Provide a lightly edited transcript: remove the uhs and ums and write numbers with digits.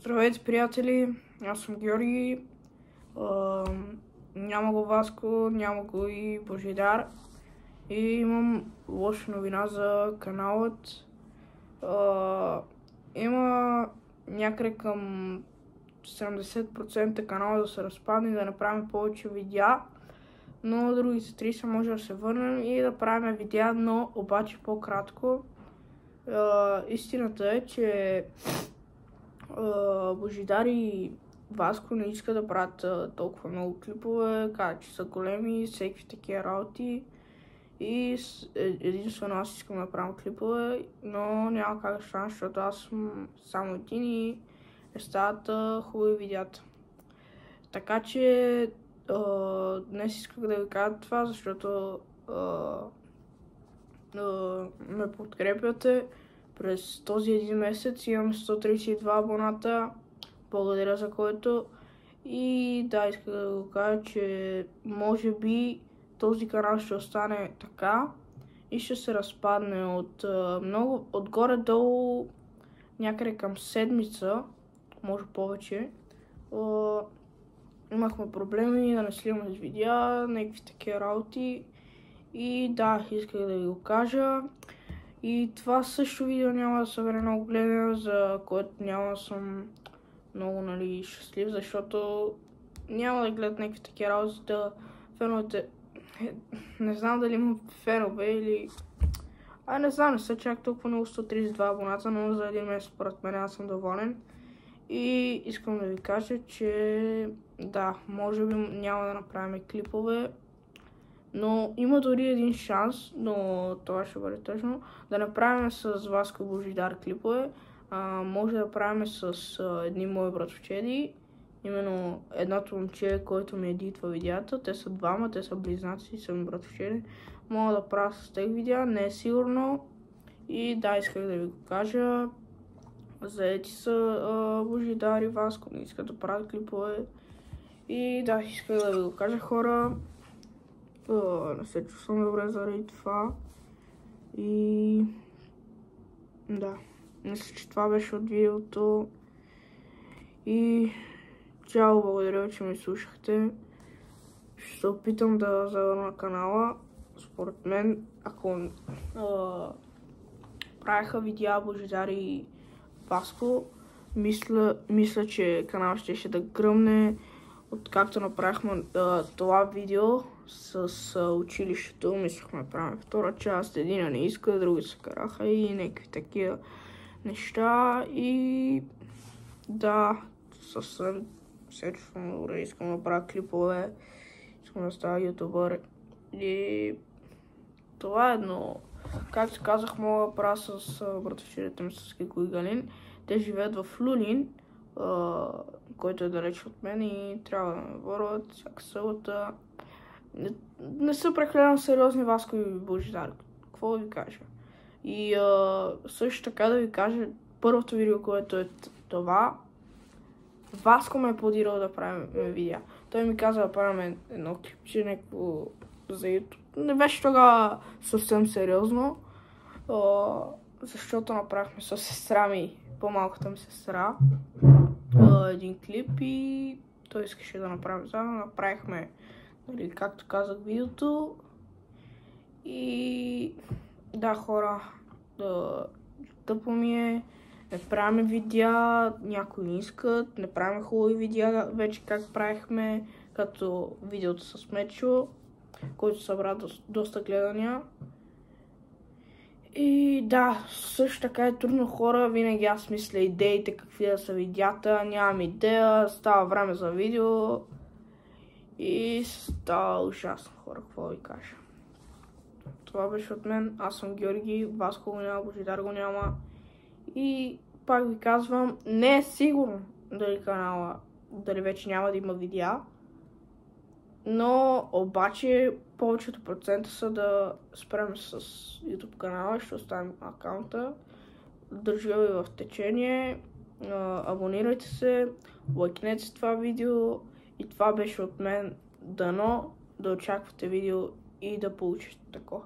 Здравейте, приятели! Аз съм Георги. Няма го Васко, няма го и Божидар. И имам лоша новина за каналът. Има някъде към 70% канала да се разпадне и да направим повече видеа. Но другите 30 може да се върнем и да правим видеа, но обаче по-кратко. Истината е, че Божидар и Васко не искат да правят толкова много клипове, казват, че са големи, всеки такива работи. И единствено аз искам да правя клипове, но няма как да стане, защото аз съм само един и не стават хубави видеята. Така че днес исках да ви кажа това, защото ме подкрепяте. През този един месец имам 132 абоната, благодаря за което. И да, исках да го кажа, че може би този канал ще остане така и ще се разпадне отгоре-долу някъде към седмица, може повече. Имахме проблеми да не снимаме с видеа, някакви такива работи. И да, исках да ви го кажа. И това също видео няма да събере много гледане, за което няма да съм много щастлив, защото няма да гледат някакви такива работи, да феновете... Не знам дали имам фенове или... не знам, не са чак толкова много 132 абоната, но за един месец според мен аз съм доволен. И искам да ви кажа, че да, може би няма да направим клипове, но има дори един шанс, но това ще бъде точно, да направим с Васко Божидар клипове. Може да правим с едни мои братовчеди, именно едното момче, който ми едитва видеята. Те са двама, те са близнаци, са ми братовчеди. Мога да правя с тях видеа, не е сигурно. И да, исках да ви го кажа. Заети са Божидар и Васко, не искат да правят клипове. И да, исках да ви го кажа, хора. Не се чувствам добре заради това. И да, мисля, че това беше от видеото. И чао, благодаря, че ме слушахте. Ще се опитам да завърна канала. Според мен, ако правиха видеа Божидар и Васко, мисля, че канал ще да гръмне. Откакто направихме това видео с училището, мислехме да правим втора част, един не иска, други се караха и някакви такива неща. И да, съвсем се чувствам добре, искам да правя клипове, искам да става ютубър. И това е едно. Както казах, мога да правя с братовчерите ми, с Кико и Галин. Те живеят в Люлин, който е далеч от мен и трябва да ме върват всяка събота. Не са прекалено сериозни Васко и Божидар. Какво да ви кажа? И също така да ви кажа, първото видео, което е това, Васко ме е подирал да правим видеа. Той ми каза да правим едно клипче, някакво за YouTube. Не беше тогава съвсем сериозно, защото направихме с сестра ми, по-малката ми сестра, един клип и той искаше да направим заедно. Направихме, както казах, видеото. И да, хора, тъпо ми е, не правим видеа, някои не искат, не правим хубави видеа вече как правихме, като видеото с Мечо, който събра доста гледания. И да, също така е трудно, хора, винаги аз мисля идеите, какви да са видеята, нямам идея, става време за видео и става ужасно, хора, какво ви кажа. Това беше от мен, аз съм Георги, Васко го няма, Божидар го няма и пак ви казвам, не е сигурно дали канала, дали вече няма да има видеа, но обаче повечето процента са да спрем с YouTube канала, ще оставим акаунта. Държа ви в течение, абонирайте се, лайкнете това видео и това беше от мен. Дано да очаквате видео и да получите такова.